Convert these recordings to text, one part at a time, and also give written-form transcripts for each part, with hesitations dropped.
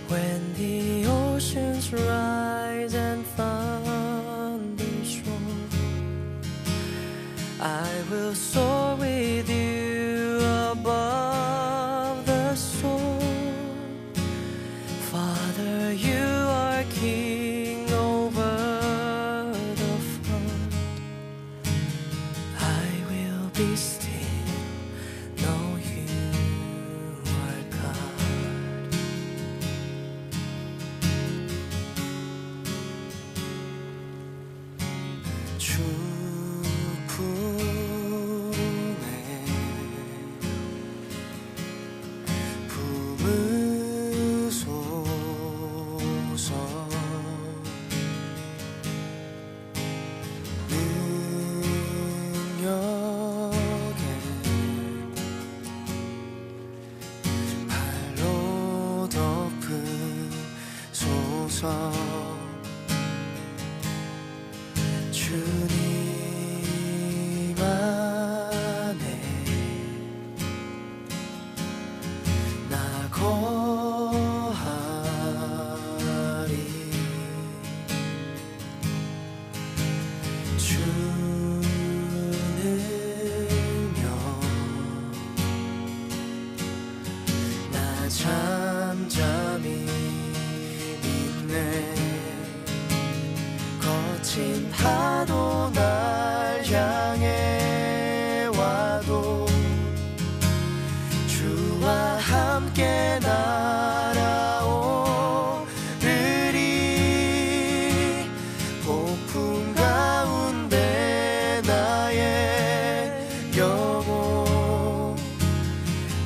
When the oceans rise and thunders roar, I will soar with you above the storm. Father, you are king over the flood. I will be still, know you are God. 주품에 품으소서. 능력에 발로 덮으소서. 주님 안에 나 거하리. 주 능력 나 잠잠히 믿네. 거친 파도 날 향해 와도 주와 함께 날아오르리. 폭풍 가운데 나의 영혼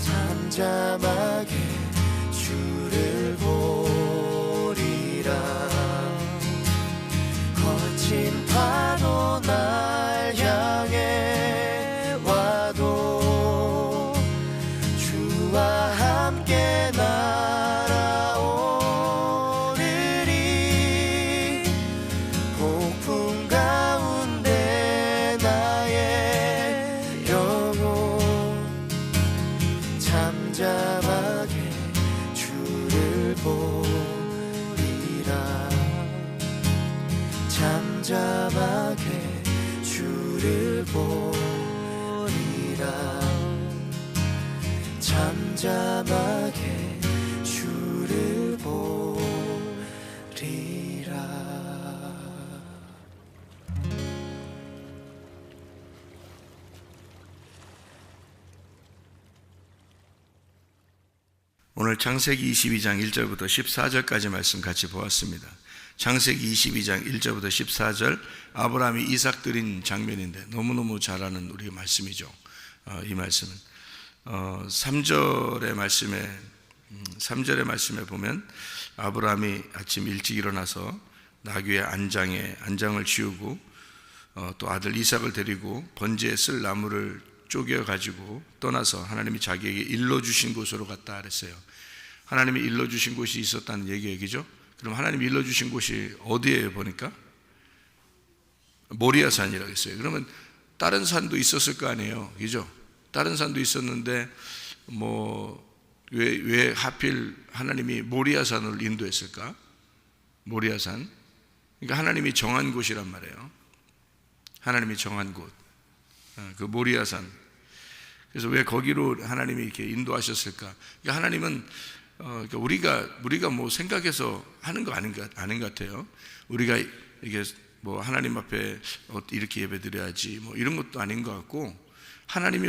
잠잠하게 주를 보리라. 거친 파도 날 향해 와도 주와 함께 날아오르리. 폭풍 가운데 나의 영혼 잠잠하게 주를 보리라. 잠잠하게 주를 보리라. 잠잠하게 주를 보리라. 오늘 창세기 22장 1절부터 14절까지 말씀 같이 보았습니다. 창세기 22장 1절부터 14절 아브라함이 이삭 드린 장면인데 너무너무 잘 아는 우리 말씀이죠. 이 말씀은 3절의 말씀에 보면 아브라함이 아침 일찍 일어나서 나귀의 안장을 지우고 또 아들 이삭을 데리고 번제에 쓸 나무를 쪼개 가지고 떠나서 하나님이 자기에게 일러주신 곳으로 갔다 그랬어요. 하나님이 일러주신 곳이 있었다는 얘기죠. 그럼 하나님이 일러주신 곳이 어디에 보니까 모리아산이라고 했어요. 그러면 다른 산도 있었을 거 아니에요, 그죠? 다른 산도 있었는데 왜 하필 하나님이 모리아산을 인도했을까? 모리아산, 그러니까 하나님이 정한 곳이란 말이에요. 하나님이 정한 곳, 그 모리아산. 그래서 왜 거기로 하나님이 이렇게 인도하셨을까? 그러니까 하나님은 그러니까 우리가 뭐 생각해서 하는 거 아닌 것 같아요. 우리가 이게 뭐 하나님 앞에 이렇게 예배드려야지 뭐 이런 것도 아닌 것 같고, 하나님이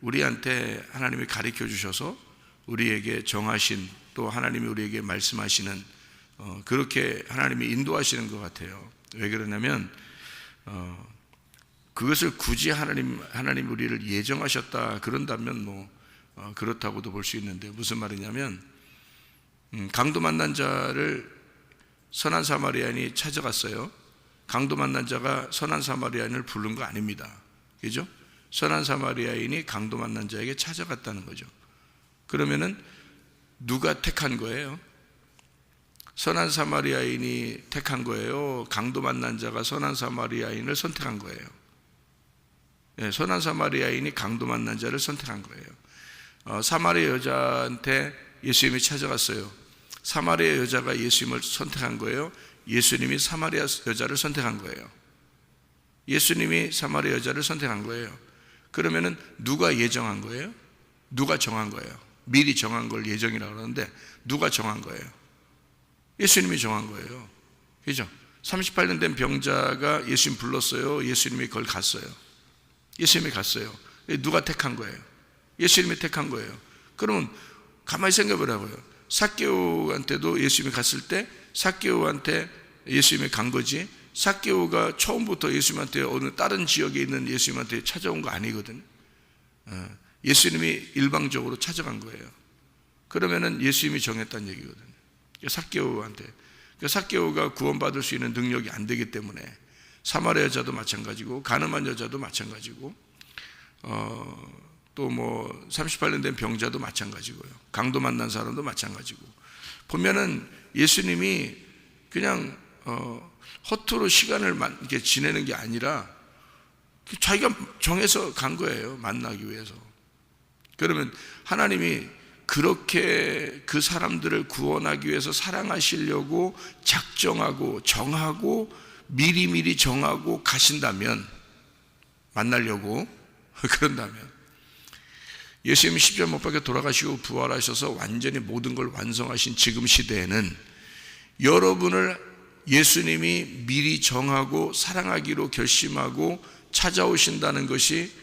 우리한테 하나님이 가르쳐 주셔서 우리에게 정하신, 또 하나님이 우리에게 말씀하시는 그렇게 하나님이 인도하시는 것 같아요. 왜 그러냐면 그것을 굳이 하나님 우리를 예정하셨다 그런다면 그렇다고도 볼 수 있는데, 무슨 말이냐면 강도 만난 자를 선한 사마리아인이 찾아갔어요. 강도 만난 자가 선한 사마리아인을 부른 거 아닙니다, 그죠? 선한 사마리아인이 강도 만난 자에게 찾아갔다는 거죠. 그러면은 누가 택한 거예요? 선한 사마리아인이 택한 거예요? 강도 만난 자가 선한 사마리아인을 선택한 거예요? 네, 선한 사마리아인이 강도 만난 자를 선택한 거예요. 사마리아 여자한테 예수님이 찾아갔어요. 사마리아 여자가 예수님을 선택한 거예요? 예수님이 사마리아 여자를 선택한 거예요? 예수님이 사마리아 여자를 선택한 거예요. 그러면은 누가 예정한 거예요? 누가 정한 거예요? 미리 정한 걸 예정이라고 그러는데 누가 정한 거예요? 예수님이 정한 거예요. 그죠? 38년 된 병자가 예수님 불렀어요? 예수님이 그걸 갔어요? 예수님이 갔어요. 누가 택한 거예요? 예수님이 택한 거예요. 그러면 가만히 생각해 보라고요. 삭개오한테도 예수님이 갔을 때 삭개오한테 예수님이 간 거지, 삭개오가 처음부터 예수님한테 어느 다른 지역에 있는 예수님한테 찾아온 거 아니거든요. 예수님이 일방적으로 찾아간 거예요. 그러면은 예수님이 정했다는 얘기거든요. 삭개오한테. 삭개오가 구원받을 수 있는 능력이 안 되기 때문에 사마리아 여자도 마찬가지고 가늠한 여자도 마찬가지고 또 뭐 38년 된 병자도 마찬가지고요. 강도 만난 사람도 마찬가지고. 보면은 예수님이 그냥 허투루 시간을 이렇게 지내는 게 아니라 자기가 정해서 간 거예요. 만나기 위해서. 그러면 하나님이 그렇게 그 사람들을 구원하기 위해서 사랑하시려고 작정하고 정하고 미리미리 정하고 가신다면, 만나려고 그런다면, 예수님이 십자가 못 박혀 돌아가시고 부활하셔서 완전히 모든 걸 완성하신 지금 시대에는 여러분을 예수님이 미리 정하고 사랑하기로 결심하고 찾아오신다는 것이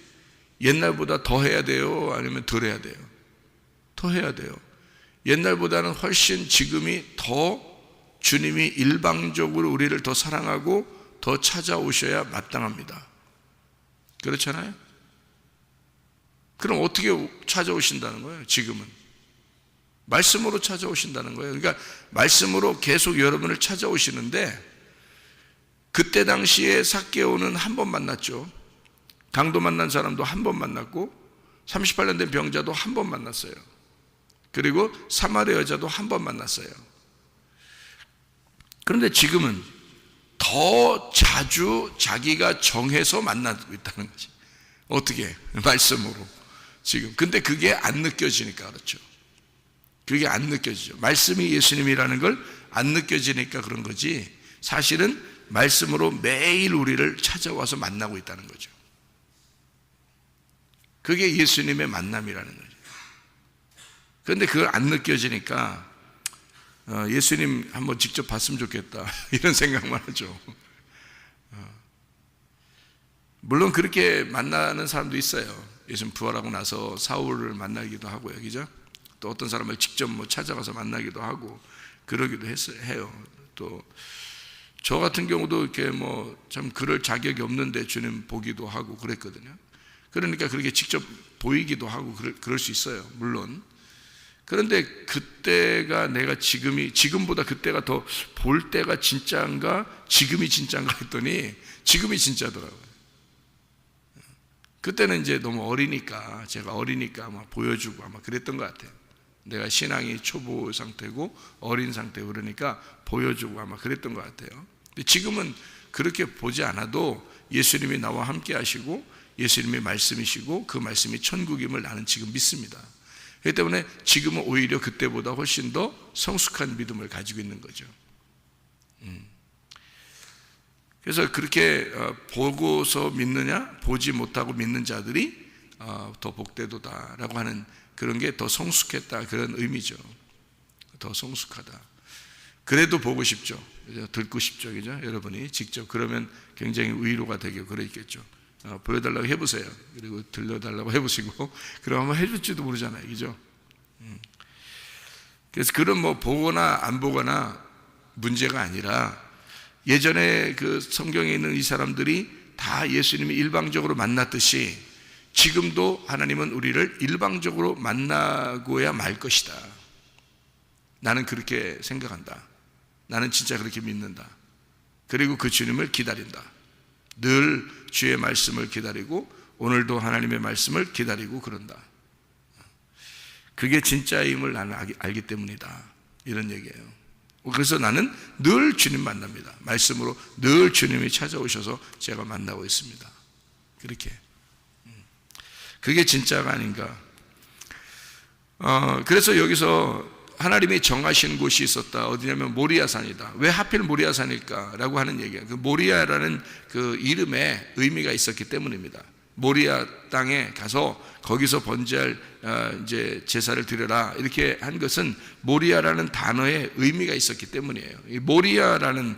옛날보다 더 해야 돼요? 아니면 덜 해야 돼요? 더 해야 돼요. 옛날보다는 훨씬 지금이 더 주님이 일방적으로 우리를 더 사랑하고 더 찾아오셔야 마땅합니다. 그렇잖아요? 그럼 어떻게 찾아오신다는 거예요? 지금은 말씀으로 찾아오신다는 거예요. 그러니까 말씀으로 계속 여러분을 찾아오시는데, 그때 당시에 삭개오는 한 번 만났죠. 강도 만난 사람도 한 번 만났고 38년 된 병자도 한 번 만났어요. 그리고 사마리아 여자도 한 번 만났어요. 그런데 지금은 더 자주 자기가 정해서 만나고 있다는 거지. 어떻게? 말씀으로. 지금. 근데 그게 안 느껴지니까 그렇죠. 그게 안 느껴지죠. 말씀이 예수님이라는 걸 안 느껴지니까 그런 거지, 사실은 말씀으로 매일 우리를 찾아와서 만나고 있다는 거죠. 그게 예수님의 만남이라는 거죠. 그런데 그걸 안 느껴지니까 예수님 한번 직접 봤으면 좋겠다 이런 생각만 하죠. 물론 그렇게 만나는 사람도 있어요. 예수님 부활하고 나서 사울을 만나기도 하고요, 그죠? 또 어떤 사람을 직접 뭐 찾아가서 만나기도 하고 그러기도 해요. 또 저 같은 경우도 이렇게 뭐 참 그럴 자격이 없는데 주님 보기도 하고 그랬거든요. 그러니까 그렇게 직접 보이기도 하고 그럴 수 있어요, 물론. 그런데 그때가 내가 지금보다 그때가 더 볼 때가 진짜인가 지금이 진짜인가 했더니 지금이 진짜더라고요. 그때는 이제 너무 어리니까, 제가 어리니까 아마 보여주고 아마 그랬던 것 같아요. 내가 신앙이 초보 상태고 어린 상태고 그러니까 보여주고 아마 그랬던 것 같아요. 근데 지금은 그렇게 보지 않아도 예수님이 나와 함께 하시고 예수님의 말씀이시고 그 말씀이 천국임을 나는 지금 믿습니다. 그렇기 때문에 지금은 오히려 그때보다 훨씬 더 성숙한 믿음을 가지고 있는 거죠. 그래서 그렇게 보고서 믿느냐, 보지 못하고 믿는 자들이 더 복되도다라고 하는 그런 게 더 성숙했다, 그런 의미죠. 더 성숙하다. 그래도 보고 싶죠. 그죠? 듣고 싶죠. 그죠? 여러분이 직접 그러면 굉장히 위로가 되고 그랬겠죠. 보여달라고 해보세요. 그리고 들려달라고 해보시고 그럼 한번 해줄지도 모르잖아요. 그죠? 그래서 그런 뭐 보거나 안 보거나 문제가 아니라, 예전에 그 성경에 있는 이 사람들이 다 예수님이 일방적으로 만났듯이 지금도 하나님은 우리를 일방적으로 만나고야 말 것이다. 나는 그렇게 생각한다. 나는 진짜 그렇게 믿는다. 그리고 그 주님을 기다린다. 늘 주의 말씀을 기다리고 오늘도 하나님의 말씀을 기다리고 그런다. 그게 진짜임을 나는 알기 때문이다, 이런 얘기예요. 그래서 나는 늘 주님 만납니다. 말씀으로 늘 주님이 찾아오셔서 제가 만나고 있습니다. 그렇게. 그게 진짜가 아닌가. 그래서 여기서 하나님이 정하신 곳이 있었다. 어디냐면 모리아산이다. 왜 하필 모리아산일까라고 하는 얘기예요. 그 모리아라는 그 이름에 의미가 있었기 때문입니다. 모리아 땅에 가서 거기서 번제할 이제 제사를 드려라 이렇게 한 것은 모리아라는 단어에 의미가 있었기 때문이에요. 이 모리아라는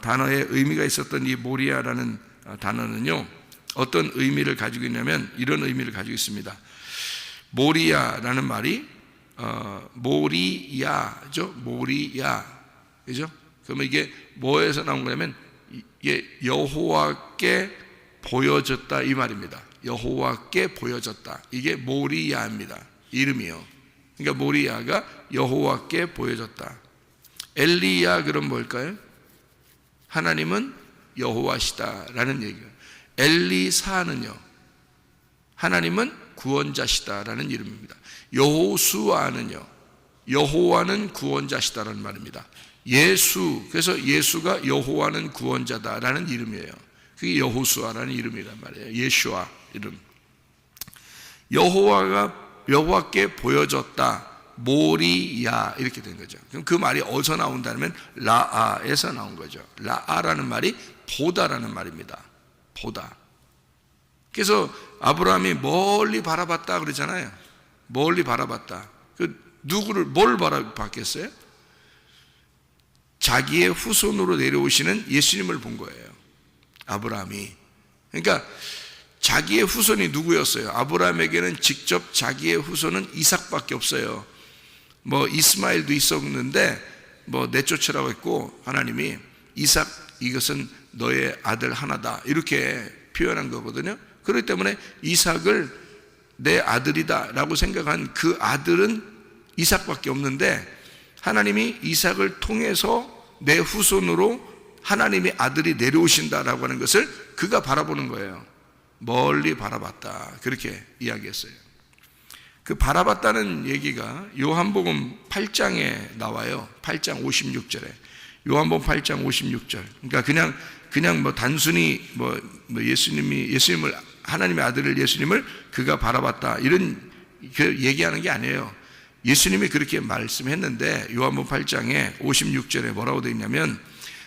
단어에 의미가 있었던 이 모리아라는 단어는요, 어떤 의미를 가지고 있냐면 이런 의미를 가지고 있습니다. 모리아라는 말이 모리야죠. 모리야, 그죠? 그러면 이게 뭐에서 나온 거냐면 이게 여호와께 보여졌다 이 말입니다. 여호와께 보여졌다. 이게 모리야입니다. 이름이요. 그러니까 모리야가 여호와께 보여졌다. 엘리야 그럼 뭘까요? 하나님은 여호와시다라는 얘기예요. 엘리사는요, 하나님은 구원자시다라는 이름입니다. 여호수아는요, 여호와는 구원자시다라는 말입니다. 예수, 그래서 예수가 여호와는 구원자다라는 이름이에요. 그게 여호수아라는 이름이란 말이에요. 예수아 이름. 여호와께 보여졌다. 모리야 이렇게 된 거죠. 그럼 그 말이 어디서 나온다면 라아에서 나온 거죠. 라아라는 말이 보다라는 말입니다. 보다. 그래서 아브라함이 멀리 바라봤다 그러잖아요. 멀리 바라봤다. 뭘 바라봤겠어요? 자기의 후손으로 내려오시는 예수님을 본 거예요. 아브라함이. 그러니까 자기의 후손이 누구였어요? 아브라함에게는 직접 자기의 후손은 이삭밖에 없어요. 뭐 이스마엘도 있었는데 뭐 내쫓으라고 했고, 하나님이 이삭 이것은 너의 아들 하나다 이렇게 표현한 거거든요. 그렇기 때문에 이삭을 내 아들이다 라고 생각한 그 아들은 이삭밖에 없는데, 하나님이 이삭을 통해서 내 후손으로 하나님의 아들이 내려오신다라고 하는 것을 그가 바라보는 거예요. 멀리 바라봤다 그렇게 이야기했어요. 그 바라봤다는 얘기가 요한복음 8장에 나와요. 8장 56절에. 요한복음 8장 56절. 그러니까 그냥 뭐 단순히 뭐 예수님을, 하나님의 아들을, 예수님을 그가 바라봤다 이런 얘기하는 게 아니에요. 예수님이 그렇게 말씀했는데 요한복음 8장에 56절에 뭐라고 되어 있냐면,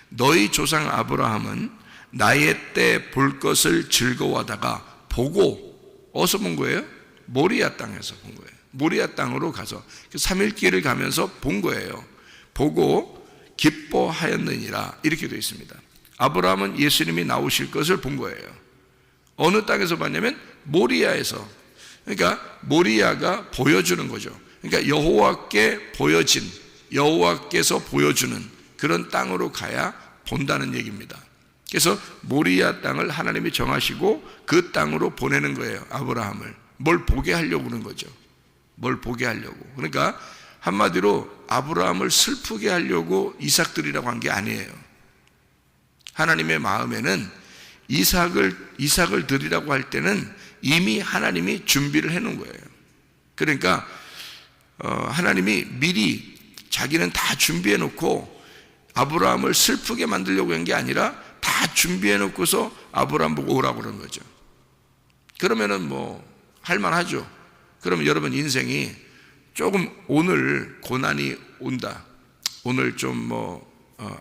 너희 조상 아브라함은 나의 때 볼 것을 즐거워하다가 보고, 어디서 본 거예요? 모리아 땅에서 본 거예요. 모리아 땅으로 가서 3일길을 가면서 본 거예요. 보고 기뻐하였느니라 이렇게 되어 있습니다. 아브라함은 예수님이 나오실 것을 본 거예요. 어느 땅에서 봤냐면 모리아에서. 그러니까 모리아가 보여주는 거죠. 그러니까 여호와께 보여진, 여호와께서 보여주는 그런 땅으로 가야 본다는 얘기입니다. 그래서 모리아 땅을 하나님이 정하시고 그 땅으로 보내는 거예요. 아브라함을 뭘 보게 하려고 그러는 거죠. 뭘 보게 하려고. 그러니까 한마디로 아브라함을 슬프게 하려고 이삭 드리라고 한 게 아니에요. 하나님의 마음에는 이삭을 드리라고 할 때는 이미 하나님이 준비를 해놓은 거예요. 그러니까 하나님이 미리 자기는 다 준비해 놓고 아브라함을 슬프게 만들려고 한 게 아니라 다 준비해 놓고서 아브라함 보고 오라고 그런 거죠. 그러면은 뭐 할만하죠. 그러면 여러분 인생이 조금 오늘 고난이 온다, 오늘 좀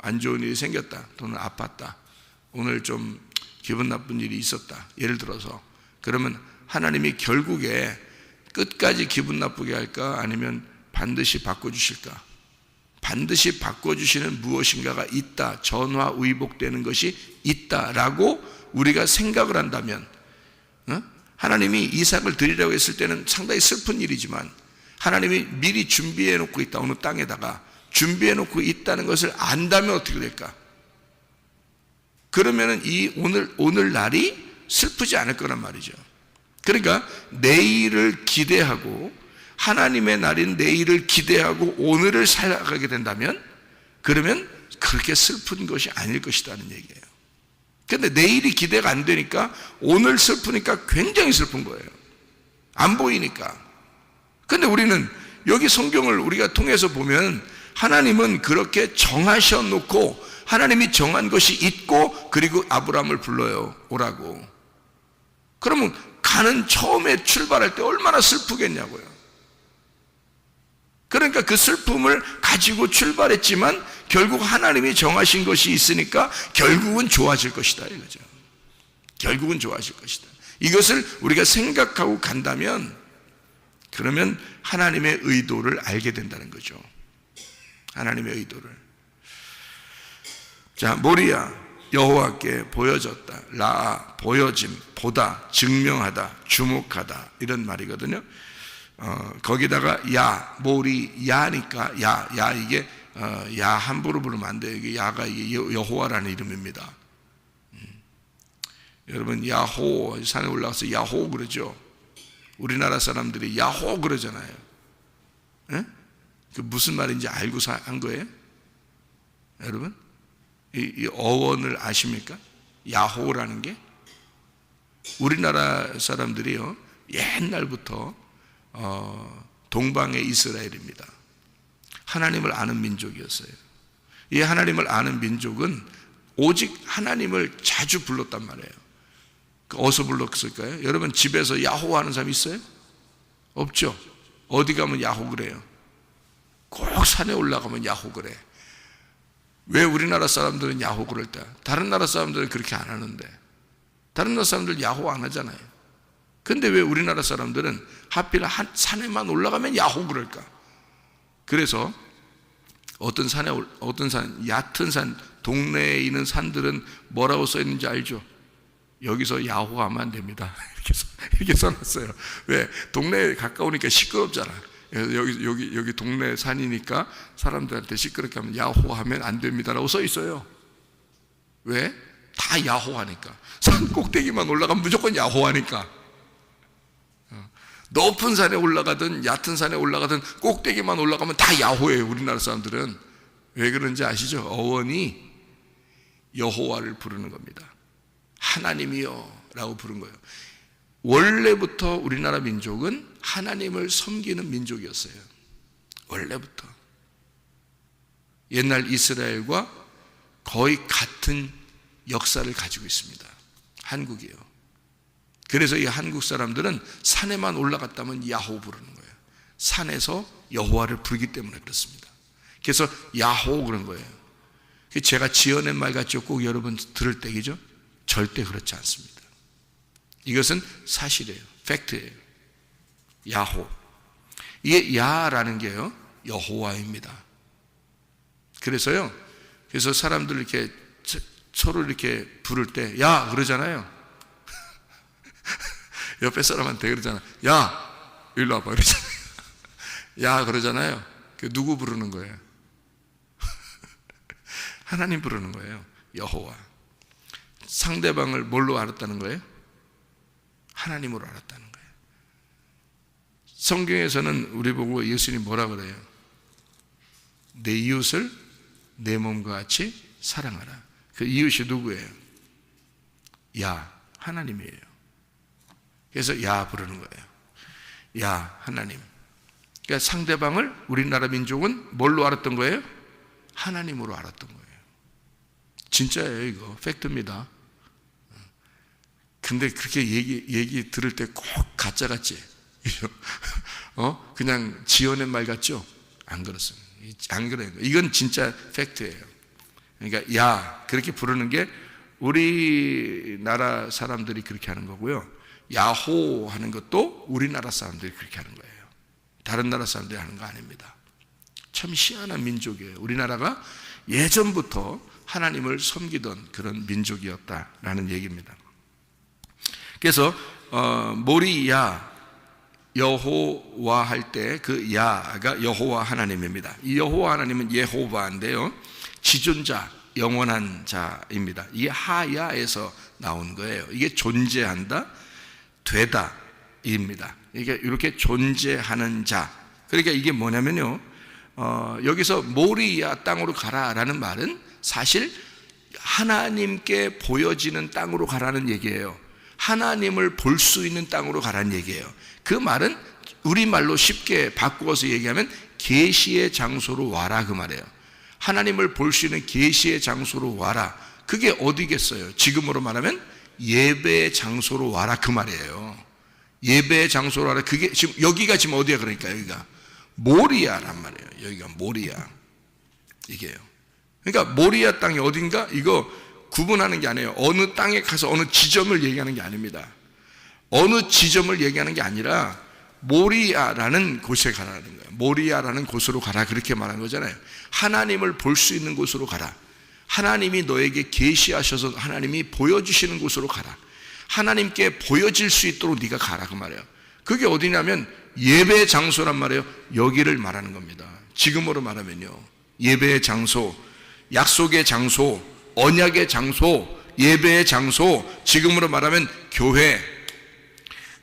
안 좋은 일이 생겼다, 또는 아팠다, 오늘 좀 기분 나쁜 일이 있었다, 예를 들어서, 그러면 하나님이 결국에 끝까지 기분 나쁘게 할까, 아니면 반드시 바꿔주실까? 반드시 바꿔주시는 무엇인가가 있다, 전화위복되는 것이 있다라고 우리가 생각을 한다면, 하나님이 이삭을 드리라고 했을 때는 상당히 슬픈 일이지만 하나님이 미리 준비해 놓고 있다, 어느 땅에다가 준비해 놓고 있다는 것을 안다면 어떻게 될까? 그러면은 이 오늘 날이 슬프지 않을 거란 말이죠. 그러니까 내일을 기대하고, 하나님의 날인 내일을 기대하고 오늘을 살아가게 된다면, 그러면 그렇게 슬픈 것이 아닐 것이라는 얘기예요. 그런데 내일이 기대가 안 되니까 오늘 슬프니까 굉장히 슬픈 거예요. 안 보이니까. 그런데 우리는 여기 성경을 우리가 통해서 보면 하나님은 그렇게 정하셔 놓고, 하나님이 정한 것이 있고, 그리고 아브라함을 불러요, 오라고. 그러면 가는 처음에 출발할 때 얼마나 슬프겠냐고요. 그러니까 그 슬픔을 가지고 출발했지만 결국 하나님이 정하신 것이 있으니까 결국은 좋아질 것이다 이거죠. 결국은 좋아질 것이다. 이것을 우리가 생각하고 간다면 그러면 하나님의 의도를 알게 된다는 거죠. 하나님의 의도를. 자, 모리아, 여호와께 보여졌다. 라아, 보여짐, 보다, 증명하다, 주목하다 이런 말이거든요. 거기다가 야, 모리, 야니까 야 이게 야 함부로 부르면 안 돼요. 이게 야가 이게 여호와라는 이름입니다. 여러분 야호 산에 올라가서 야호 그러죠. 우리나라 사람들이 야호 그러잖아요. 에? 그 무슨 말인지 알고 한 거예요? 여러분 이 어원을 아십니까? 야호라는 게 우리나라 사람들이요 옛날부터 동방의 이스라엘입니다. 하나님을 아는 민족이었어요. 이 하나님을 아는 민족은 오직 하나님을 자주 불렀단 말이에요. 어디서 불렀을까요? 여러분 집에서 야호 하는 사람 있어요? 없죠. 어디 가면 야호 그래요? 꼭 산에 올라가면 야호 그래. 왜 우리나라 사람들은 야호 그럴 때 다른 나라 사람들은 그렇게 안 하는데 다른 나라 사람들 야호 안 하잖아요. 근데 왜 우리나라 사람들은 하필 한 산에만 올라가면 야호 그럴까? 그래서 어떤 산, 얕은 산, 동네에 있는 산들은 뭐라고 써 있는지 알죠? 여기서 야호하면 안 됩니다. 이렇게 써놨어요. 왜? 동네에 가까우니까 시끄럽잖아. 여기 동네 산이니까 사람들한테 시끄럽게 하면 야호하면 안 됩니다라고 써 있어요. 왜? 다 야호하니까. 산 꼭대기만 올라가면 무조건 야호하니까. 높은 산에 올라가든 얕은 산에 올라가든 꼭대기만 올라가면 다 야호예요. 우리나라 사람들은. 왜 그런지 아시죠? 어원이 여호와를 부르는 겁니다. 하나님이요 라고 부른 거예요. 원래부터 우리나라 민족은 하나님을 섬기는 민족이었어요. 원래부터. 옛날 이스라엘과 거의 같은 역사를 가지고 있습니다. 한국이요. 그래서 이 한국 사람들은 산에만 올라갔다면 야호 부르는 거예요. 산에서 여호와를 부르기 때문에 그렇습니다. 그래서 야호 그런 거예요. 제가 지어낸 말 같죠? 꼭 여러분 들을 때이죠? 절대 그렇지 않습니다. 이것은 사실이에요. 팩트예요. 야호. 이게 야라는 게요 여호와입니다. 그래서 사람들 이렇게 서로 이렇게 부를 때 야 그러잖아요. 옆에 사람한테 그러잖아. 야 일로 와봐 그러잖아요. 야 그러잖아요. 누구 부르는 거예요? 하나님 부르는 거예요. 여호와. 상대방을 뭘로 알았다는 거예요? 하나님으로 알았다는 거예요. 성경에서는 우리 보고 예수님이 뭐라 그래요? 내 이웃을 내 몸과 같이 사랑하라. 그 이웃이 누구예요? 야 하나님이에요. 그래서 야 부르는 거예요. 야 하나님. 그러니까 상대방을 우리나라 민족은 뭘로 알았던 거예요? 하나님으로 알았던 거예요. 진짜예요. 이거 팩트입니다. 근데 그렇게 얘기 들을 때 꼭 가짜 같지? 그냥 지어낸 말 같죠? 안 그렇습니다. 안 그래요. 이건 진짜 팩트예요. 그러니까 야 그렇게 부르는 게 우리나라 사람들이 그렇게 하는 거고요. 야호 하는 것도 우리나라 사람들이 그렇게 하는 거예요. 다른 나라 사람들이 하는 거 아닙니다. 참 희한한 민족이에요. 우리나라가 예전부터 하나님을 섬기던 그런 민족이었다라는 얘기입니다. 그래서 모리야 여호와 할 때 그 야가 여호와 하나님입니다. 이 여호와 하나님은 예호바인데요 지존자, 영원한 자입니다. 이게 하야에서 나온 거예요. 이게 존재한다, 되다 입니다. 이게 이렇게 존재하는 자. 그러니까 이게 뭐냐면요 여기서 모리야 땅으로 가라라는 말은 사실 하나님께 보여지는 땅으로 가라는 얘기예요. 하나님을 볼 수 있는 땅으로 가라는 얘기예요. 그 말은 우리말로 쉽게 바꾸어서 얘기하면 계시의 장소로 와라 그 말이에요. 하나님을 볼 수 있는 계시의 장소로 와라. 그게 어디겠어요? 지금으로 말하면 예배의 장소로 와라 그 말이에요. 예배의 장소로 와라. 그게 지금 여기가 지금 어디야? 그러니까 여기가 모리아란 말이에요. 여기가 모리아. 이게요. 그러니까 모리아 땅이 어딘가 이거 구분하는 게 아니에요. 어느 땅에 가서 어느 지점을 얘기하는 게 아닙니다. 어느 지점을 얘기하는 게 아니라 모리아라는 곳에 가라는 거예요. 모리아라는 곳으로 가라 그렇게 말한 거잖아요. 하나님을 볼 수 있는 곳으로 가라. 하나님이 너에게 계시하셔서 하나님이 보여주시는 곳으로 가라. 하나님께 보여질 수 있도록 네가 가라 그 말이에요. 그게 어디냐면 예배 장소란 말이에요. 여기를 말하는 겁니다. 지금으로 말하면요, 예배의 장소, 약속의 장소, 언약의 장소, 예배의 장소, 지금으로 말하면 교회.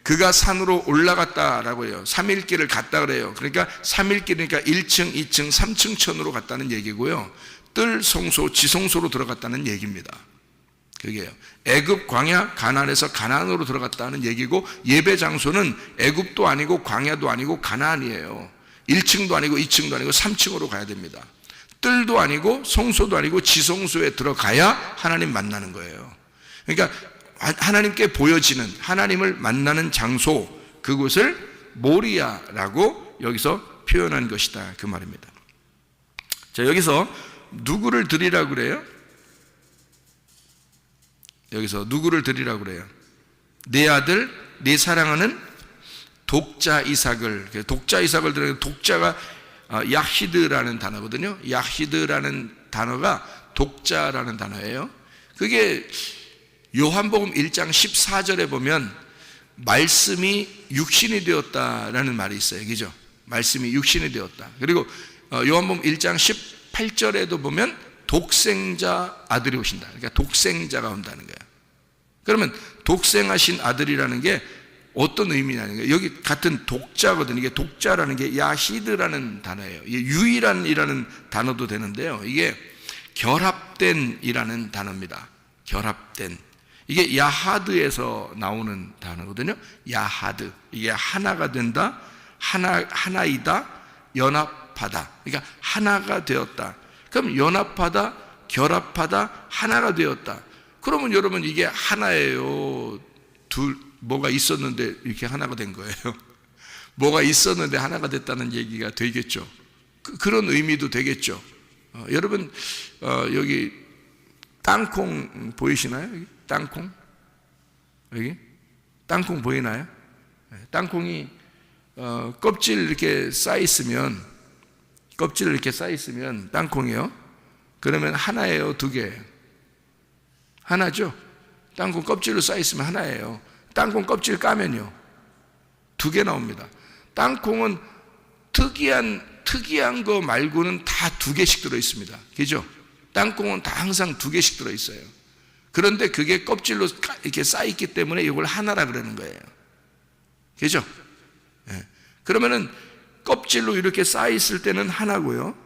그가 산으로 올라갔다라고 해요. 3일길을 갔다 그래요. 그러니까 3일길이니까 1층, 2층, 3층 천으로 갔다는 얘기고요. 뜰 성소, 지성소로 들어갔다는 얘기입니다. 그게요. 애굽 광야 가나안에서 가나안으로 들어갔다는 얘기고, 예배 장소는 애굽도 아니고 광야도 아니고 가나안이에요. 1층도 아니고 2층도 아니고 3층으로 가야 됩니다. 뜰도 아니고 성소도 아니고 지성소에 들어가야 하나님 만나는 거예요. 그러니까 하나님께 보여지는, 하나님을 만나는 장소, 그곳을 모리아라고 여기서 표현한 것이다 그 말입니다. 자, 여기서 누구를 드리라고 그래요? 여기서 누구를 드리라고 그래요? 네 아들, 네 사랑하는 독자 이삭을. 독자 이삭을 드리는, 독자가 야히드라는 단어거든요. 야히드라는 단어가 독자라는 단어예요. 그게 요한복음 1장 14절에 보면 말씀이 육신이 되었다라는 말이 있어요. 그죠? 말씀이 육신이 되었다. 그리고 요한복음 1장 18절에도 보면 독생자 아들이 오신다. 그러니까 독생자가 온다는 거예요. 그러면 독생하신 아들이라는 게 어떤 의미냐는 거예요. 여기 같은 독자거든요. 이게 독자라는 게 야히드라는 단어예요. 이게 유일한이라는 단어도 되는데요. 이게 결합된이라는 단어입니다. 결합된. 이게 야하드에서 나오는 단어거든요. 야하드. 이게 하나가 된다, 하나이다, 연합하다. 그러니까 하나가 되었다. 그럼 연합하다, 결합하다, 하나가 되었다. 그러면 여러분 이게 하나예요? 뭐가 있었는데 이렇게 하나가 된 거예요? 뭐가 있었는데 하나가 됐다는 얘기가 되겠죠. 그런 의미도 되겠죠. 여러분 여기 땅콩 보이시나요? 여기? 땅콩? 여기? 땅콩 보이나요? 땅콩이 껍질 이렇게 쌓여있으면, 껍질 이렇게 쌓여있으면 땅콩이요. 그러면 하나예요? 두 개예요? 하나죠? 땅콩 껍질로 쌓여있으면 하나예요. 땅콩 껍질 까면요, 두 개 나옵니다. 땅콩은 특이한 거 말고는 다 두 개씩 들어있습니다. 그죠? 땅콩은 다 항상 두 개씩 들어있어요. 그런데 그게 껍질로 이렇게 쌓여있기 때문에 이걸 하나라 그러는 거예요. 그죠? 네. 그러면은 껍질로 이렇게 쌓여있을 때는 하나고요.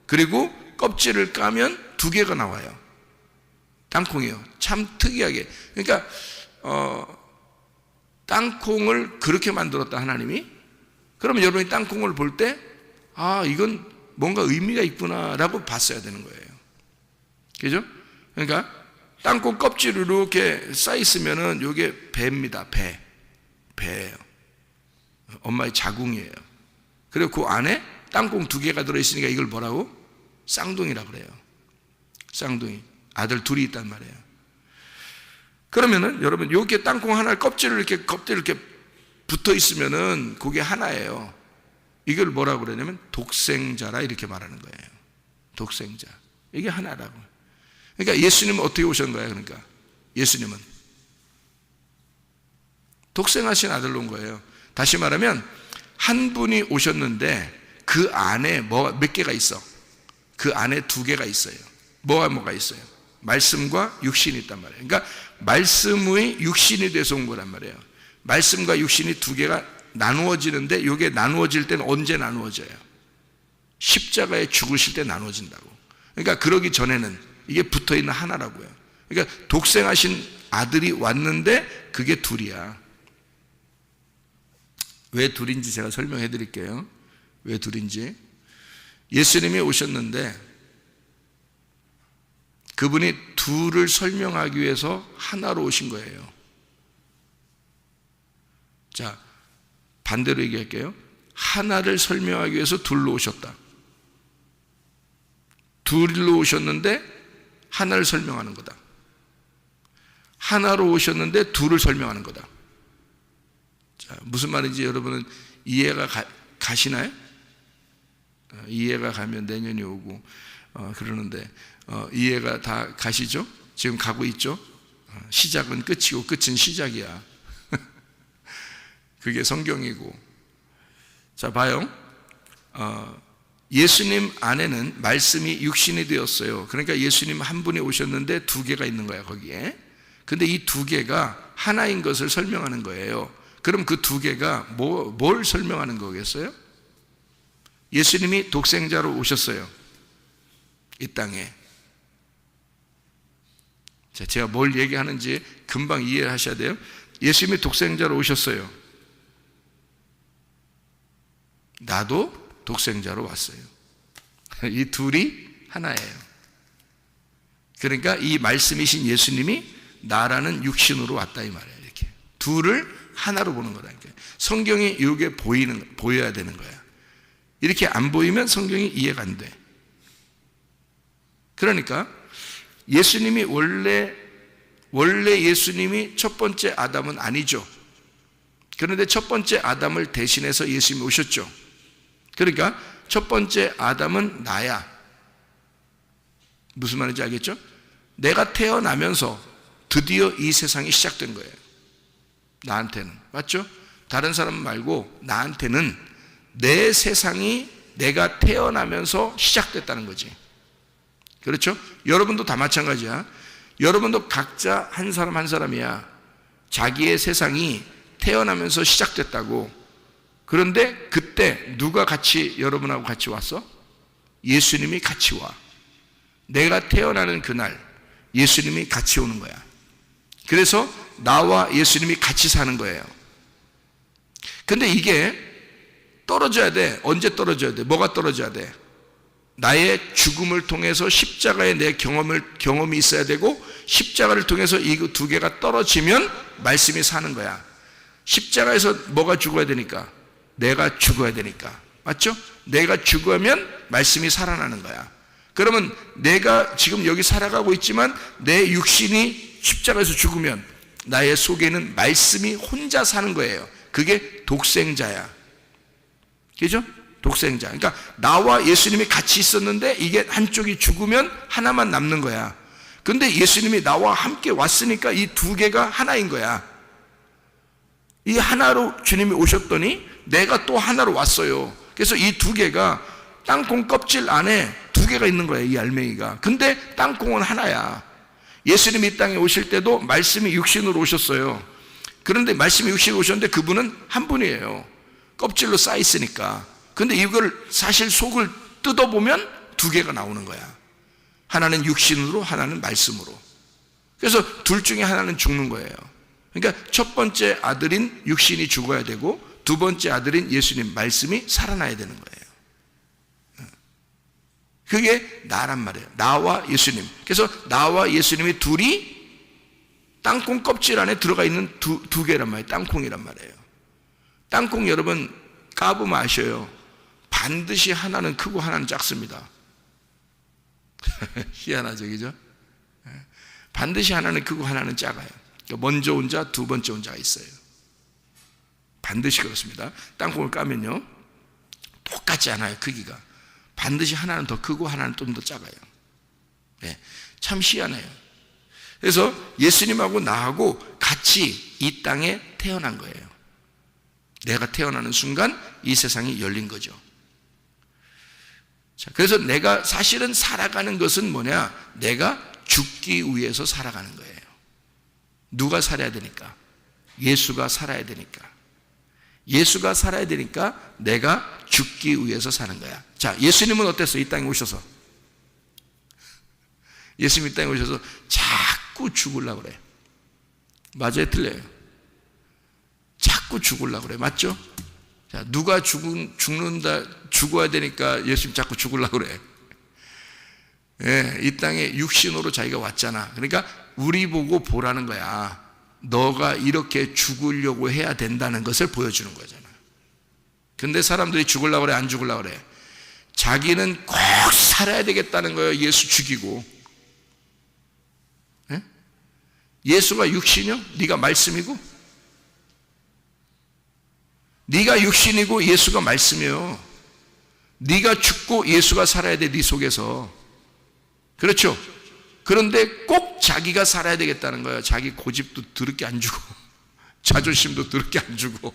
그리고 껍질을 까면 두 개가 나와요. 땅콩이요. 참 특이하게. 그러니까 땅콩을 그렇게 만들었다 하나님이. 그러면 여러분이 땅콩을 볼 때 이건 뭔가 의미가 있구나라고 봤어야 되는 거예요. 그죠? 그러니까 땅콩 껍질이 이렇게 쌓여있으면은 이게 배입니다. 배예요. 엄마의 자궁이에요. 그리고 그 안에 땅콩 두 개가 들어있으니까 이걸 뭐라고? 쌍둥이라고 그래요. 쌍둥이. 아들 둘이 있단 말이에요. 그러면은 여러분 여기에 땅콩 하나 껍질 이렇게 붙어 있으면은 그게 하나예요. 이걸 뭐라고 그러냐면 독생자라 이렇게 말하는 거예요. 독생자. 이게 하나라고. 그러니까 예수님은 어떻게 오신 거예요? 그러니까 예수님은 독생하신 아들로 온 거예요. 다시 말하면 한 분이 오셨는데 그 안에 몇 개가 있어? 그 안에 두 개가 있어요. 뭐가 있어요? 말씀과 육신이 있단 말이에요. 그러니까 말씀의 육신이 돼서 온 거란 말이에요. 말씀과 육신이 두 개가 나누어지는데 이게 나누어질 때는 언제 나누어져요? 십자가에 죽으실 때 나누어진다고. 그러니까 그러기 전에는 이게 붙어있는 하나라고요. 그러니까 독생하신 아들이 왔는데 그게 둘이야. 왜 둘인지 제가 설명해 드릴게요. 왜 둘인지. 예수님이 오셨는데 그분이 둘을 설명하기 위해서 하나로 오신 거예요. 자, 반대로 얘기할게요. 하나를 설명하기 위해서 둘로 오셨다. 둘로 오셨는데 하나를 설명하는 거다. 하나로 오셨는데 둘을 설명하는 거다. 자, 무슨 말인지 여러분은 이해가 가시나요? 이해가 가면 내년이 오고 그러는데 이해가 다 가시죠? 지금 가고 있죠? 시작은 끝이고 끝은 시작이야. 그게 성경이고. 자, 봐요. 예수님 안에는 말씀이 육신이 되었어요. 그러니까 예수님 한 분이 오셨는데 두 개가 있는 거야, 거기에. 근데 이 두 개가 하나인 것을 설명하는 거예요. 그럼 그 두 개가 뭘 설명하는 거겠어요? 예수님이 독생자로 오셨어요, 이 땅에. 자, 제가 뭘 얘기하는지 금방 이해하셔야 돼요. 예수님이 독생자로 오셨어요. 나도 독생자로 왔어요. 이 둘이 하나예요. 그러니까 이 말씀이신 예수님이 나라는 육신으로 왔다 이 말이에요. 이렇게 둘을 하나로 보는 거라니까요. 성경이 이게 보여야 되는 거야. 이렇게 안 보이면 성경이 이해가 안 돼. 그러니까 예수님이 원래 예수님이 첫 번째 아담은 아니죠. 그런데 첫 번째 아담을 대신해서 예수님이 오셨죠. 그러니까 첫 번째 아담은 나야. 무슨 말인지 알겠죠? 내가 태어나면서 드디어 이 세상이 시작된 거예요. 나한테는. 맞죠? 다른 사람 말고 나한테는 내 세상이 내가 태어나면서 시작됐다는 거지. 그렇죠? 여러분도 다 마찬가지야. 여러분도 각자 한 사람 한 사람이야. 자기의 세상이 태어나면서 시작됐다고. 그런데 그때 누가 여러분하고 같이 왔어? 예수님이 같이 와. 내가 태어나는 그날 예수님이 같이 오는 거야. 그래서 나와 예수님이 같이 사는 거예요. 근데 이게 떨어져야 돼. 언제 떨어져야 돼? 뭐가 떨어져야 돼? 나의 죽음을 통해서 십자가의 내 경험이 있어야 되고, 십자가를 통해서 이 두 개가 떨어지면 말씀이 사는 거야. 십자가에서 뭐가 죽어야 되니까? 내가 죽어야 되니까. 맞죠? 내가 죽으면 말씀이 살아나는 거야. 그러면 내가 지금 여기 살아가고 있지만 내 육신이 십자가에서 죽으면 나의 속에는 말씀이 혼자 사는 거예요. 그게 독생자야. 그죠? 독생자. 그러니까 나와 예수님이 같이 있었는데 이게 한쪽이 죽으면 하나만 남는 거야. 근데 예수님이 나와 함께 왔으니까 이 두 개가 하나인 거야. 이 하나로 주님이 오셨더니 내가 또 하나로 왔어요. 그래서 이 두 개가 땅콩 껍질 안에 두 개가 있는 거예요, 이 알맹이가. 근데 땅콩은 하나야. 예수님이 이 땅에 오실 때도 말씀이 육신으로 오셨어요. 그런데 말씀이 육신으로 오셨는데 그분은 한 분이에요. 껍질로 쌓여 있으니까. 근데 이걸 사실 속을 뜯어보면 두 개가 나오는 거야. 하나는 육신으로, 하나는 말씀으로. 그래서 둘 중에 하나는 죽는 거예요. 그러니까 첫 번째 아들인 육신이 죽어야 되고 두 번째 아들인 예수님 말씀이 살아나야 되는 거예요. 그게 나란 말이에요. 나와 예수님. 그래서 나와 예수님이 둘이 땅콩 껍질 안에 들어가 있는 두 개란 말이에요. 땅콩이란 말이에요. 땅콩 여러분 까보면 아셔요. 반드시 하나는 크고 하나는 작습니다. 희한하죠, 그죠? 반드시 하나는 크고 하나는 작아요. 먼저 온 자, 두 번째 온 자가 있어요. 반드시 그렇습니다. 땅콩을 까면요 똑같지 않아요, 크기가. 반드시 하나는 더 크고 하나는 좀 더 작아요. 네, 참 희한해요. 그래서 예수님하고 나하고 같이 이 땅에 태어난 거예요. 내가 태어나는 순간 이 세상이 열린 거죠. 자, 그래서 내가 사실은 살아가는 것은 뭐냐? 내가 죽기 위해서 살아가는 거예요. 누가 살아야 되니까? 예수가 살아야 되니까. 예수가 살아야 되니까 내가 죽기 위해서 사는 거야. 자, 예수님은 어땠어요? 이 땅에 오셔서. 예수님 이 땅에 오셔서 자꾸 죽으려고 그래. 맞아요? 틀려요? 자꾸 죽으려고 그래. 맞죠? 자, 누가 죽어야 되니까 예수님 자꾸 죽으려고 그래. 예, 이 땅에 육신으로 자기가 왔잖아. 그러니까 우리 보고 보라는 거야. 너가 이렇게 죽으려고 해야 된다는 것을 보여주는 거잖아. 근데 사람들이 죽으려고 그래, 안 죽으려고 그래? 자기는 꼭 살아야 되겠다는 거예요. 예수 죽이고. 예? 예수가 육신이요? 네가 말씀이고? 네가 육신이고 예수가 말씀이요. 네가 죽고 예수가 살아야 돼, 네 속에서. 그렇죠? 그런데 꼭 자기가 살아야 되겠다는 거예요. 자기 고집도 더럽게 안 주고, 자존심도 더럽게 안 주고,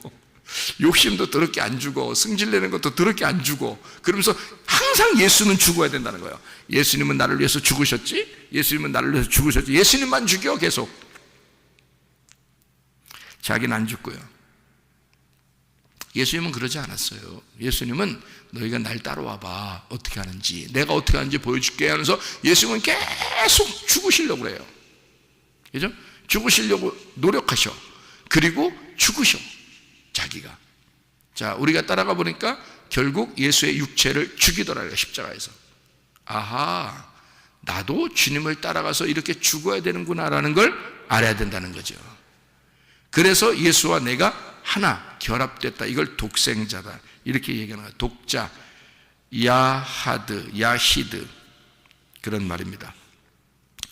욕심도 더럽게 안 주고, 승질내는 것도 더럽게 안 주고, 그러면서 항상 예수는 죽어야 된다는 거예요. 예수님은 나를 위해서 죽으셨지? 예수님은 나를 위해서 죽으셨지? 예수님만 죽여, 계속. 자기는 안 죽고요. 예수님은 그러지 않았어요. 예수님은 너희가 날 따라와봐. 어떻게 하는지, 내가 어떻게 하는지 보여줄게 하면서 예수님은 계속 죽으시려고 그래요. 그죠? 죽으시려고 노력하셔. 그리고 죽으셔, 자기가. 자, 우리가 따라가 보니까 결국 예수의 육체를 죽이더라고요, 십자가에서. 아하, 나도 주님을 따라가서 이렇게 죽어야 되는구나라는 걸 알아야 된다는 거죠. 그래서 예수와 내가 하나 결합됐다. 이걸 독생자다, 이렇게 얘기하는 거예요. 독자, 야하드, 야히드, 그런 말입니다.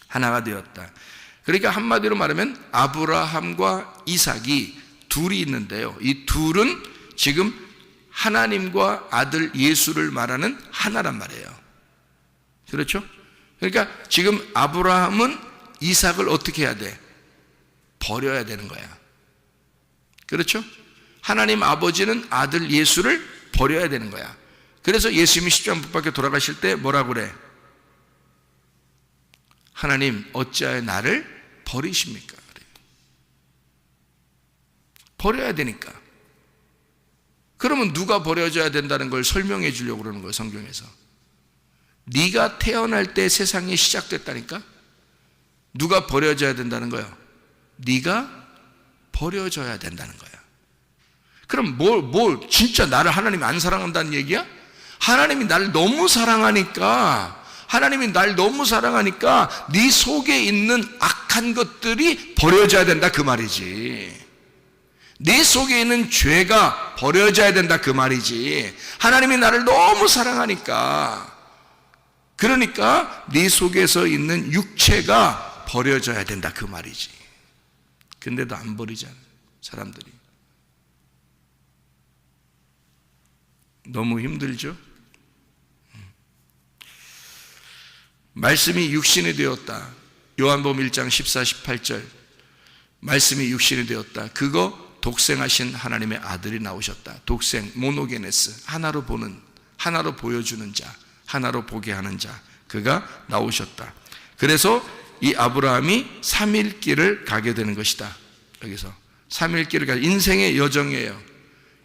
하나가 되었다. 그러니까 한마디로 말하면 아브라함과 이삭이 둘이 있는데요, 이 둘은 지금 하나님과 아들 예수를 말하는 하나란 말이에요. 그렇죠? 그러니까 지금 아브라함은 이삭을 어떻게 해야 돼? 버려야 되는 거야. 그렇죠? 하나님 아버지는 아들 예수를 버려야 되는 거야. 그래서 예수님이 십자가 못 박혀 돌아가실 때 뭐라고 그래? 하나님 어찌하여 나를 버리십니까? 그래요. 버려야 되니까. 그러면 누가 버려져야 된다는 걸 설명해 주려고 그러는 거예요, 성경에서. 네가 태어날 때 세상이 시작됐다니까? 누가 버려져야 된다는 거예요? 네가 버려져야 된다는 거야. 그럼 진짜 나를 하나님이 안 사랑한다는 얘기야? 하나님이 나를 너무 사랑하니까, 네 속에 있는 악한 것들이 버려져야 된다, 그 말이지. 네 속에 있는 죄가 버려져야 된다, 그 말이지. 하나님이 나를 너무 사랑하니까, 그러니까 네 속에서 있는 육체가 버려져야 된다, 그 말이지. 근데도 안 버리잖아요, 사람들이. 너무 힘들죠? 말씀이 육신이 되었다. 요한복음 1장 14, 18절. 말씀이 육신이 되었다. 그거 독생하신 하나님의 아들이 나오셨다. 독생, 모노게네스, 하나로 보는, 하나로 보여주는 자, 하나로 보게 하는 자, 그가 나오셨다. 그래서 이 아브라함이 3일 길을 가게 되는 것이다. 여기서 3일 길을 가, 인생의 여정이에요.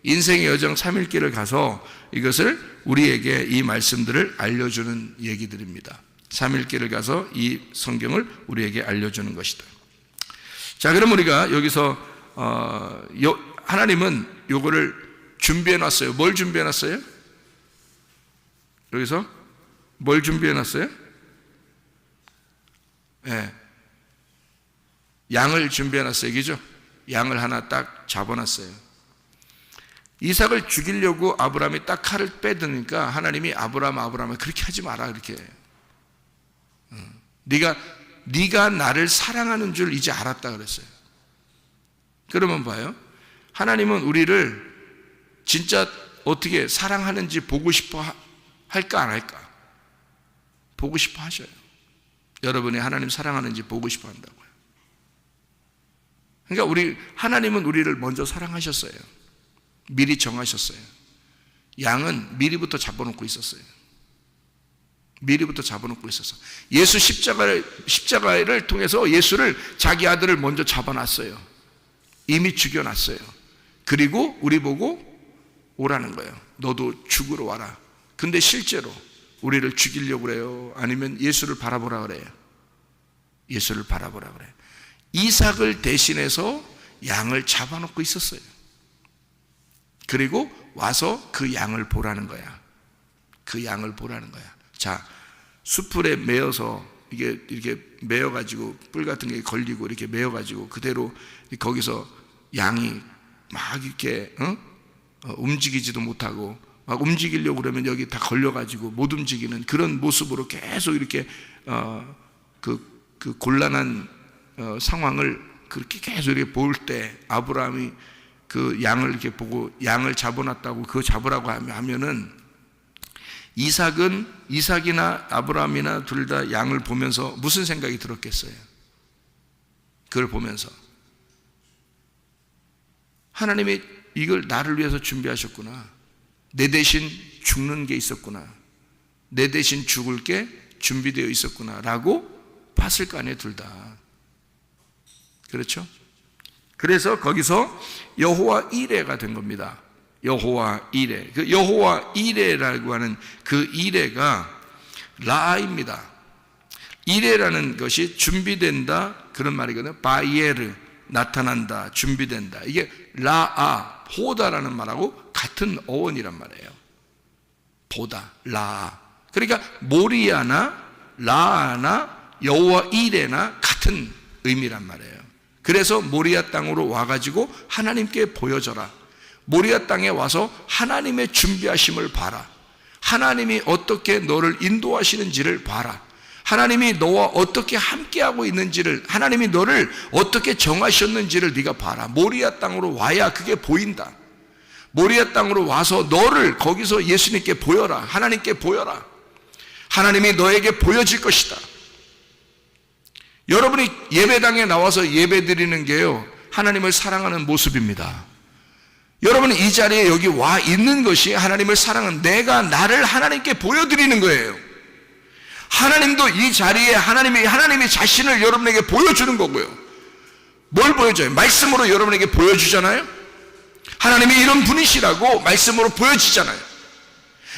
인생의 여정 3일 길을 가서 이것을 우리에게 이 말씀들을 알려주는 얘기들입니다. 3일 길을 가서 이 성경을 우리에게 알려주는 것이다. 자, 그럼 우리가 여기서 하나님은 요거를 준비해 놨어요. 뭘 준비해 놨어요? 여기서 뭘 준비해 놨어요? 네. 양을 준비해 놨어요, 얘기죠? 양을 하나 딱 잡아놨어요. 이삭을 죽이려고 아브라함이 딱 칼을 빼드니까 하나님이 아브라함을 그렇게 하지 마라, 그렇게. 네가 나를 사랑하는 줄 이제 알았다 그랬어요. 그러면 봐요, 하나님은 우리를 진짜 어떻게 사랑하는지 보고 싶어 할까 안 할까? 보고 싶어 하셔요. 여러분이 하나님 사랑하는지 보고 싶어 한다고요. 그러니까 하나님은 우리를 먼저 사랑하셨어요. 미리 정하셨어요. 양은 미리부터 잡아놓고 있었어요. 미리부터 잡아놓고 있었어. 예수 십자가를 통해서 예수를, 자기 아들을 먼저 잡아놨어요. 이미 죽여놨어요. 그리고 우리 보고 오라는 거예요. 너도 죽으러 와라. 근데 실제로 우리를 죽이려고 그래요? 아니면 예수를 바라보라 그래요? 예수를 바라보라 그래요. 이삭을 대신해서 양을 잡아놓고 있었어요. 그리고 와서 그 양을 보라는 거야. 그 양을 보라는 거야. 자, 숯불에 매어서 이게 이렇게 매어가지고 뿔 같은 게 걸리고 이렇게 매어가지고 그대로 거기서 양이 막 이렇게 움직이지도 못하고 막 움직이려고 그러면 여기 다 걸려가지고 못 움직이는 그런 모습으로 계속 이렇게 그 곤란한 상황을 그렇게 계속 이렇게 볼 때 아브라함이 그 양을 이렇게 보고 양을 잡아놨다고 그거 잡으라고 하면은 이삭이나 아브라함이나 둘 다 양을 보면서 무슨 생각이 들었겠어요? 그걸 보면서 하나님이 이걸 나를 위해서 준비하셨구나. 내 대신 죽는 게 있었구나. 내 대신 죽을 게 준비되어 있었구나 라고 봤을 거 아니에요, 둘 다. 그렇죠? 그래서 거기서 여호와 이레가 된 겁니다. 여호와 이레. 그 여호와 이레라고 하는 그 이레가 라아입니다. 이레라는 것이 준비된다 그런 말이거든요. 바이에르, 나타난다, 준비된다. 이게 라아, 보다라는 말하고 같은 어원이란 말이에요. 보다, 라아. 그러니까 모리아나 라아나 여호와 이레나 같은 의미란 말이에요. 그래서 모리아 땅으로 와가지고 하나님께 보여줘라. 모리아 땅에 와서 하나님의 준비하심을 봐라. 하나님이 어떻게 너를 인도하시는지를 봐라. 하나님이 너와 어떻게 함께하고 있는지를, 하나님이 너를 어떻게 정하셨는지를 네가 봐라. 모리아 땅으로 와야 그게 보인다. 모리아 땅으로 와서 너를 거기서 예수님께 보여라. 하나님께 보여라. 하나님이 너에게 보여질 것이다. 여러분이 예배당에 나와서 예배 드리는 게요, 하나님을 사랑하는 모습입니다. 여러분이 이 자리에 여기 와 있는 것이 하나님을 사랑하는, 내가 나를 하나님께 보여드리는 거예요. 하나님도 이 자리에 하나님이 자신을 여러분에게 보여주는 거고요. 뭘 보여줘요? 말씀으로 여러분에게 보여주잖아요. 하나님이 이런 분이시라고 말씀으로 보여지잖아요.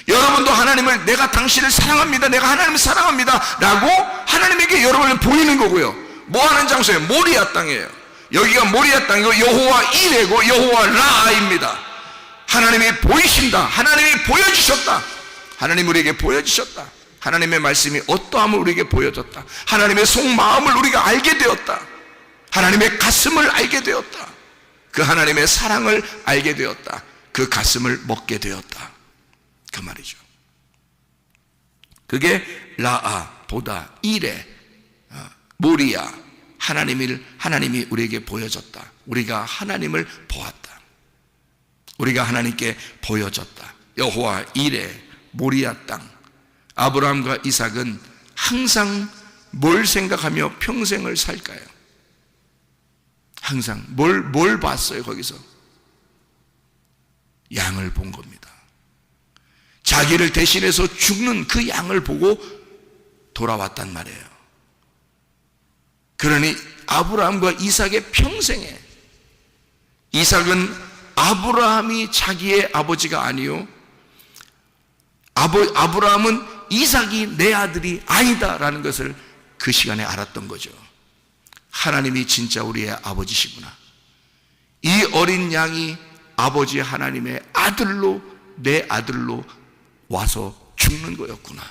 여러분도 하나님을, 내가 당신을 사랑합니다, 내가 하나님을 사랑합니다 라고 하나님에게 여러분을 보이는 거고요. 뭐 하는 장소예요? 모리아 땅이에요. 여기가 모리아 땅이고 여호와 이레고 여호와 라아입니다. 하나님이 보이신다. 하나님이 보여주셨다. 하나님 우리에게 보여주셨다. 하나님의 말씀이 어떠함을 우리에게 보여줬다. 하나님의 속마음을 우리가 알게 되었다. 하나님의 가슴을 알게 되었다. 그 하나님의 사랑을 알게 되었다. 그 가슴을 먹게 되었다. 그 말이죠. 그게 라아, 보다, 이레, 모리아, 하나님이 우리에게 보여줬다. 우리가 하나님을 보았다. 우리가 하나님께 보여줬다. 여호와 이레, 모리아 땅. 아브라함과 이삭은 항상 뭘 생각하며 평생을 살까요? 항상 뭘 봤어요? 거기서 양을 본 겁니다. 자기를 대신해서 죽는 그 양을 보고 돌아왔단 말이에요. 그러니 아브라함과 이삭의 평생에, 이삭은 아브라함이 자기의 아버지가 아니요, 아브라함은 이삭이 내 아들이 아니다라는 것을 그 시간에 알았던 거죠. 하나님이 진짜 우리의 아버지시구나. 이 어린 양이 아버지 하나님의 아들로, 내 아들로 와서 죽는 거였구나.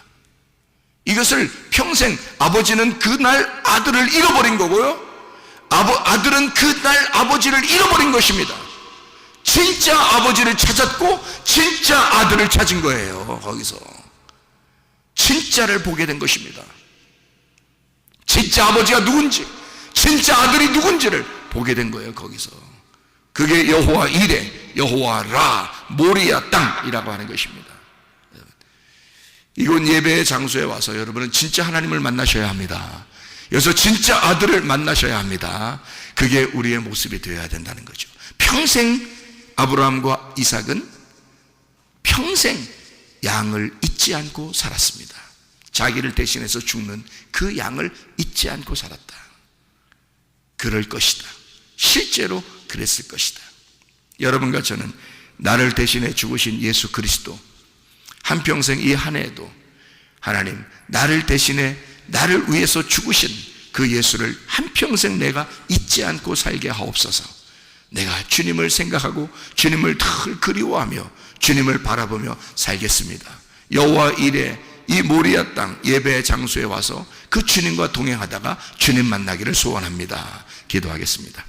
이것을 평생, 아버지는 그날 아들을 잃어버린 거고요, 아들은 그날 아버지를 잃어버린 것입니다. 진짜 아버지를 찾았고 진짜 아들을 찾은 거예요. 거기서 진짜를 보게 된 것입니다. 진짜 아버지가 누군지, 진짜 아들이 누군지를 보게 된 거예요. 거기서 그게 여호와 이레, 여호와 라, 모리아 땅이라고 하는 것입니다. 이곳 예배의 장소에 와서 여러분은 진짜 하나님을 만나셔야 합니다. 여기서 진짜 아들을 만나셔야 합니다. 그게 우리의 모습이 되어야 된다는 거죠. 평생 아브라함과 이삭은 평생 양을 잊지 않고 살았습니다. 자기를 대신해서 죽는 그 양을 잊지 않고 살았다. 그럴 것이다. 실제로 그랬을 것이다. 여러분과 저는 나를 대신해 죽으신 예수 그리스도, 한평생 이 한 해에도 하나님, 나를 대신해 나를 위해서 죽으신 그 예수를 한평생 내가 잊지 않고 살게 하옵소서. 내가 주님을 생각하고 주님을 늘 그리워하며 주님을 바라보며 살겠습니다. 여호와 이레, 이 모리아 땅 예배 장소에 와서 그 주님과 동행하다가 주님 만나기를 소원합니다. 기도하겠습니다.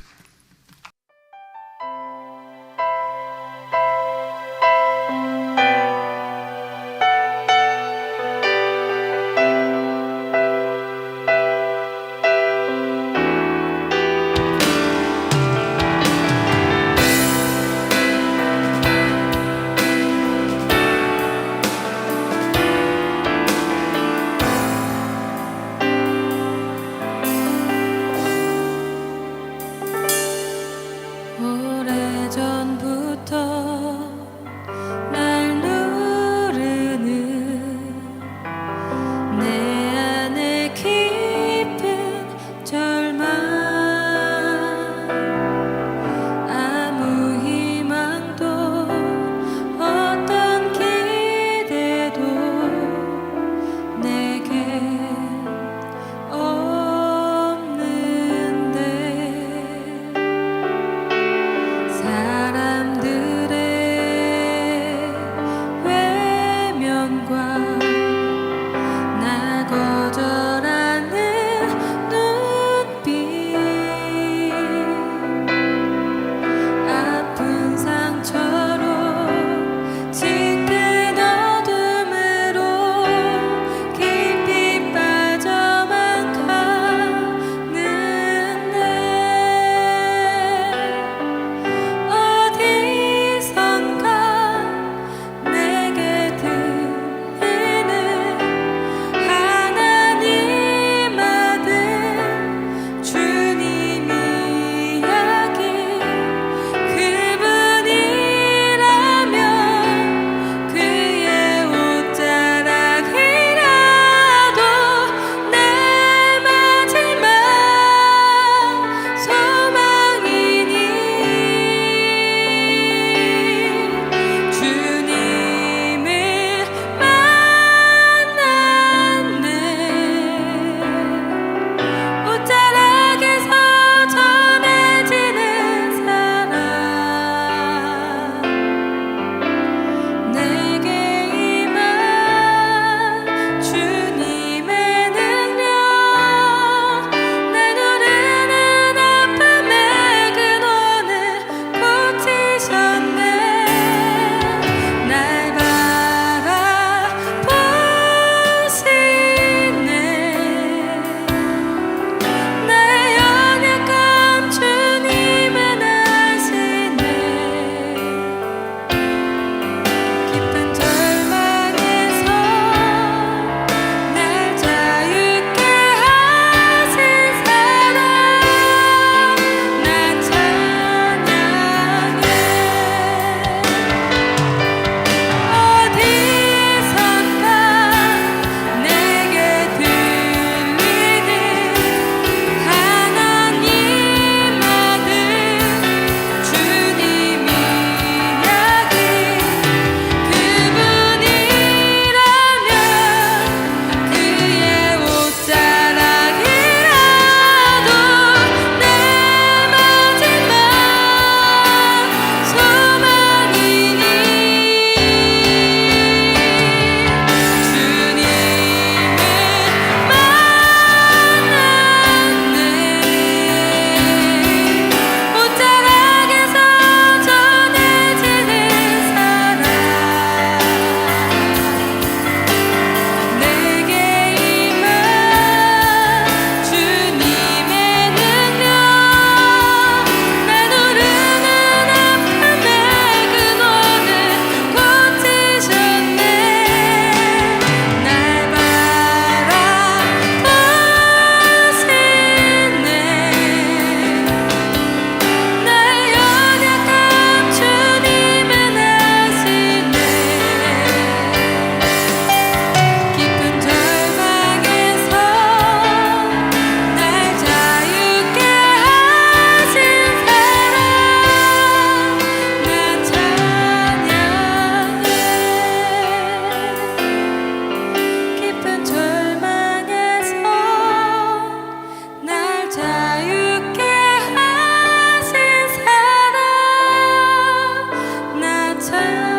사랑